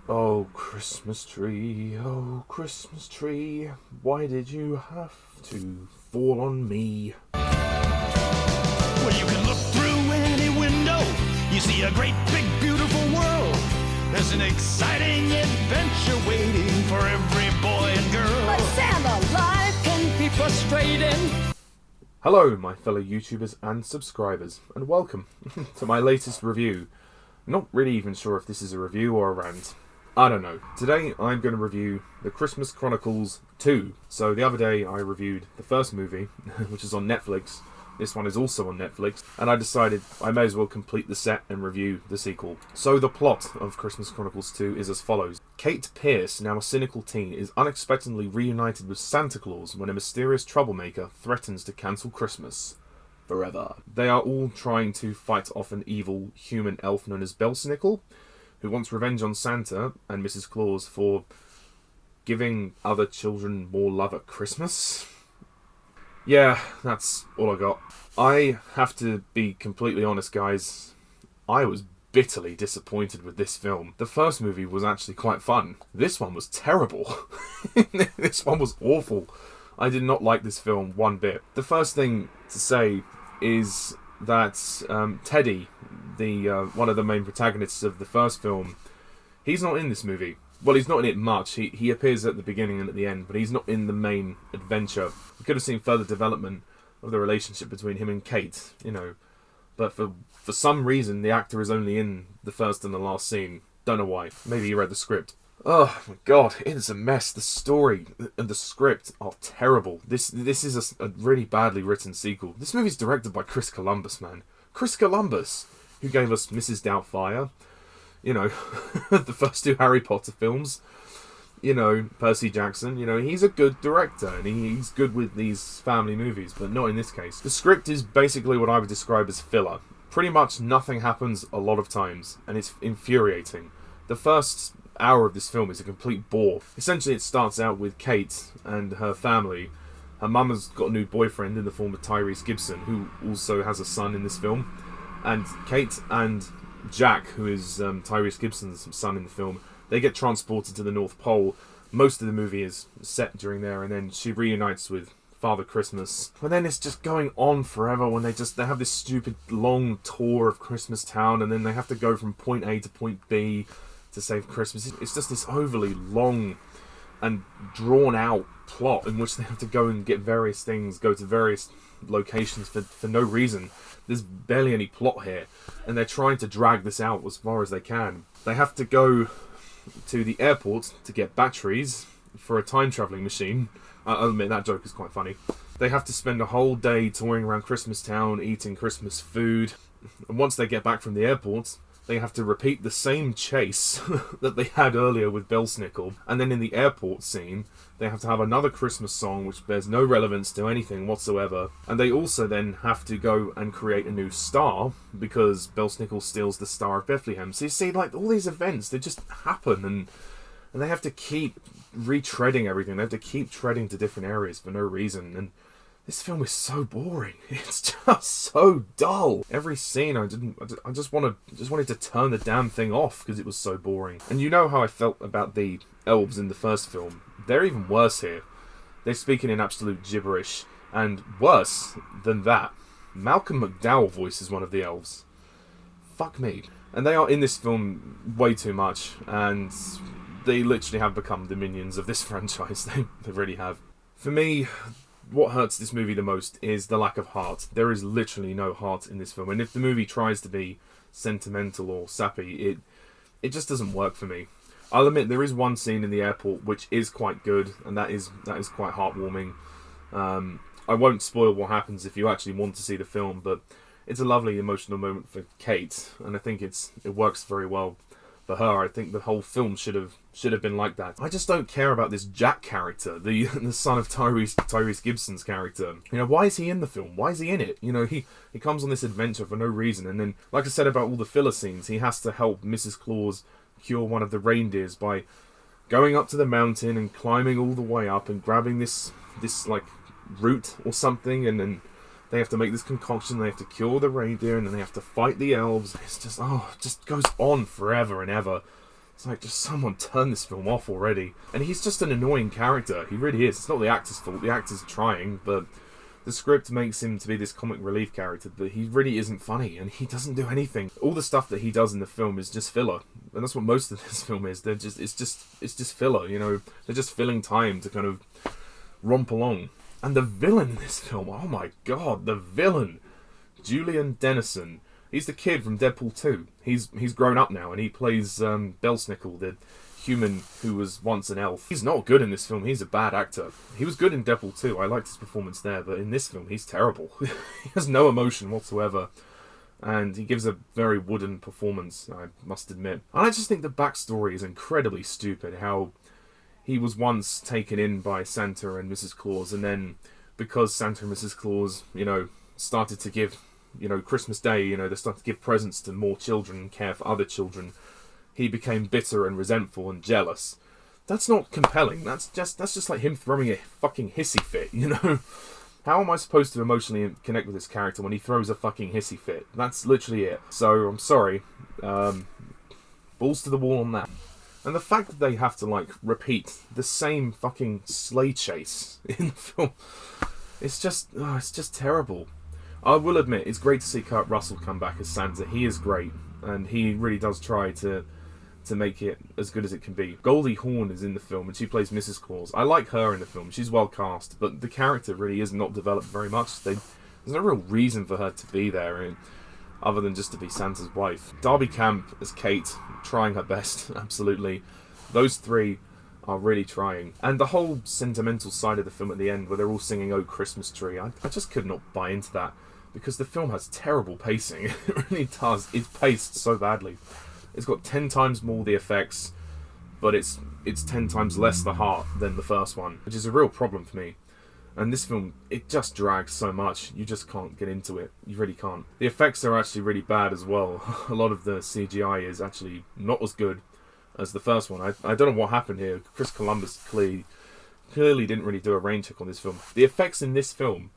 Oh, Christmas tree, oh, Christmas tree, why did you have to fall on me? Well, you can look through any window. You see a great, big, beautiful world. There's an exciting adventure waiting for every boy and girl. But Santa, life can be frustrating. Hello, my fellow YouTubers and subscribers, and welcome to my latest review. Not really even sure if this is a review or a rant. I don't know. Today I'm going to review The Christmas Chronicles 2. So the other day I reviewed the first movie, which is on Netflix. This one is also on Netflix, and I decided I may as well complete the set and review the sequel. So the plot of Christmas Chronicles 2 is as follows. Kate Pierce, now a cynical teen, is unexpectedly reunited with Santa Claus when a mysterious troublemaker threatens to cancel Christmas forever. They are all trying to fight off an evil human elf known as Belsnickel, who wants revenge on Santa and Mrs. Claus for giving other children more love at Christmas. Yeah, that's all I got. I have to be completely honest, guys. I was bitterly disappointed with this film. The first movie was actually quite fun. This one was terrible. This one was awful. I did not like this film one bit. The first thing to say is that Teddy, the one of the main protagonists of the first film, he's not in this movie. Well, he's not in it much. He appears at the beginning and at the end, but he's not in the main adventure. We could have seen further development of the relationship between him and Kate, you know. But for some reason, the actor is only in the first and the last scene. Don't know why. Maybe he read the script. Oh my god, it is a mess. The story and the script are terrible. This is a really badly written sequel. This movie's directed by Chris Columbus, man. Chris Columbus, who gave us Mrs. Doubtfire, you know, the first two Harry Potter films, you know, Percy Jackson, you know, he's a good director and he's good with these family movies, but not in this case. The script is basically what I would describe as filler. Pretty much nothing happens a lot of times, and it's infuriating. The first hour of this film is a complete bore. Essentially, it starts out with Kate and her family. Her mum has got a new boyfriend in the form of Tyrese Gibson, who also has a son in this film. And Kate and Jack, who is Tyrese Gibson's son in the film, they get transported to the North Pole. Most of the movie is set during there, and then she reunites with Father Christmas. And then it's just going on forever when they have this stupid long tour of Christmas Town, and then they have to go from point A to point B to save Christmas. It's just this overly long and drawn out plot in which they have to go and get various things, go to various locations for no reason. There's barely any plot here, and they're trying to drag this out as far as they can. They have to go to the airport to get batteries for a time-travelling machine. I'll admit, that joke is quite funny. They have to spend a whole day touring around Christmas Town, eating Christmas food. And once they get back from the airport, they have to repeat the same chase that they had earlier with Belsnickel. And then in the airport scene, they have to have another Christmas song which bears no relevance to anything whatsoever. And they also then have to go and create a new star because Belsnickel steals the Star of Bethlehem. So you see, like, all these events, they just happen, and they have to keep retreading everything. They have to keep treading to different areas for no reason. And this film is so boring. It's just so dull. Every scene, I just wanted to turn the damn thing off because it was so boring. And you know how I felt about the elves in the first film. They're even worse here. They're speaking in absolute gibberish, and worse than that, Malcolm McDowell voices one of the elves. Fuck me. And they are in this film way too much, and they literally have become the minions of this franchise. They really have. For me, what hurts this movie the most is the lack of heart. There is literally no heart in this film, and if the movie tries to be sentimental or sappy, it just doesn't work for me. I'll admit there is one scene in the airport which is quite good, and that is quite heartwarming. I won't spoil what happens if you actually want to see the film, but it's a lovely emotional moment for Kate, and I think it works very well for her. I think the whole film should have been like that. I just don't care about this Jack character, the son of Tyrese Gibson's character. You know, why is he in the film? Why is he in it? You know, he comes on this adventure for no reason, and then, like I said about all the filler scenes, he has to help Mrs. Claus cure one of the reindeers by going up to the mountain and climbing all the way up and grabbing this like root or something, and then they have to make this concoction, they have to cure the reindeer, and then they have to fight the elves. It's just, it just goes on forever and ever. It's like, just someone turn this film off already. And he's just an annoying character. He really is. It's not the actor's fault. The actor's trying, but the script makes him to be this comic relief character, but he really isn't funny, and he doesn't do anything. All the stuff that he does in the film is just filler, and that's what most of this film is. It's just filler, you know. They're just filling time to kind of romp along. And the villain in this film, oh my god, the villain, Julian Dennison. He's the kid from Deadpool 2. He's grown up now, and he plays Belsnickel, the human who was once an elf. He's not good in this film. He's a bad actor. He was good in Deadpool 2. I liked his performance there, but in this film, he's terrible. He has no emotion whatsoever, and he gives a very wooden performance, I must admit. And I just think the backstory is incredibly stupid, how he was once taken in by Santa and Mrs. Claus, and then because Santa and Mrs. Claus, you know, started to give, you know, Christmas Day, you know, they started to give presents to more children and care for other children, he became bitter and resentful and jealous. That's not compelling. That's just like him throwing a fucking hissy fit, you know? How am I supposed to emotionally connect with this character when he throws a fucking hissy fit? That's literally it. So, I'm sorry. Balls to the wall on that. And the fact that they have to, like, repeat the same fucking sleigh chase in the film, it's just terrible. I will admit, it's great to see Kurt Russell come back as Santa. He is great, and he really does try to make it as good as it can be. Goldie Hawn is in the film, and she plays Mrs. Claus. I like her in the film. She's well cast, but the character really is not developed very much. There's no real reason for her to be there, other than just to be Santa's wife. Darby Camp as Kate, trying her best, absolutely. Those three are really trying. And the whole sentimental side of the film at the end, where they're all singing "Oh Christmas Tree," I just could not buy into that, because the film has terrible pacing. It really does. It's paced so badly. It's got 10 times more the effects, but it's 10 times less the heart than the first one, which is a real problem for me. And this film, it just drags so much, you just can't get into it. You really can't. The effects are actually really bad as well. A lot of the CGI is actually not as good as the first one. I don't know what happened here. Chris Columbus clearly didn't really do a rain check on this film. The effects in this film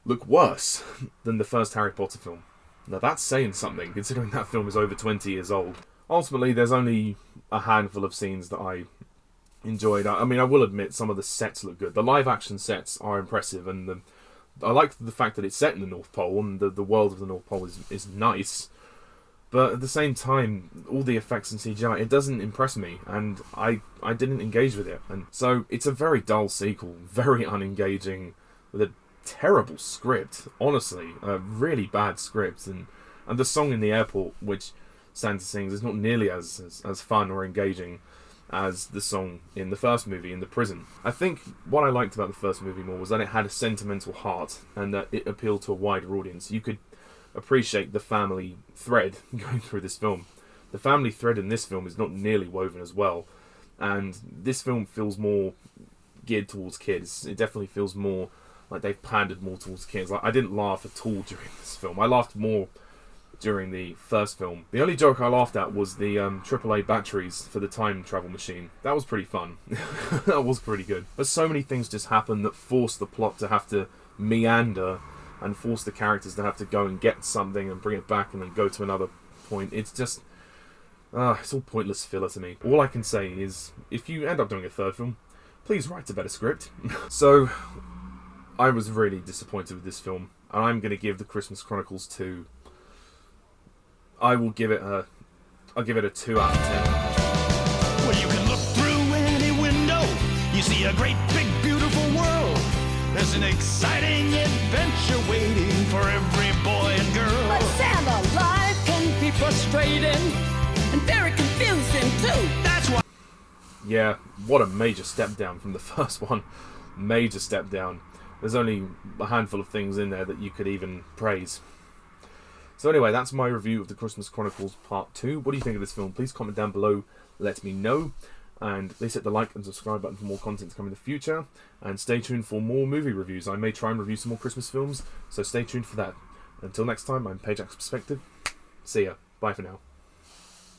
look worse than the first Harry Potter film. Now that's saying something, considering that film is over 20 years old. Ultimately, there's only a handful of scenes that I enjoyed. I mean, I will admit some of the sets look good. The live-action sets are impressive, and I like the fact that it's set in the North Pole, and the world of the North Pole is nice. But at the same time, all the effects and CGI, it doesn't impress me, and I didn't engage with it. And so it's a very dull sequel, very unengaging, with a terrible script, honestly, a really bad script, and the song in the airport which Santa sings is not nearly as fun or engaging as the song in the first movie in the prison. I think what I liked about the first movie more was that it had a sentimental heart and that it appealed to a wider audience. You could appreciate the family thread going through this film. The family thread in this film is not nearly woven as well, and this film feels more geared towards kids. It definitely feels more like they've pandered more towards kids. Like, I didn't laugh at all during this film. I laughed more during the first film. The only joke I laughed at was the AAA batteries for the time travel machine. That was pretty fun. That was pretty good. But so many things just happen that force the plot to have to meander and force the characters to have to go and get something and bring it back and then go to another point. It's just... it's all pointless filler to me. All I can say is, if you end up doing a third film, please write a better script. So, I was really disappointed with this film, and I'm going to give the Christmas Chronicles 2... I'll give it a 2 out of 10. Well, you can look through any window. You see a great, big, beautiful world. There's an exciting adventure waiting for every boy and girl. But Santa life can be frustrating and very confusing too. That's why. Yeah, what a major step down from the first one. Major step down. There's only a handful of things in there that you could even praise. So anyway, that's my review of the Christmas Chronicles Part 2. What do you think of this film? Please comment down below, let me know. And please hit the like and subscribe button for more content to come in the future. And stay tuned for more movie reviews. I may try and review some more Christmas films, so stay tuned for that. Until next time, I'm Pajak's Perspective. See ya. Bye for now.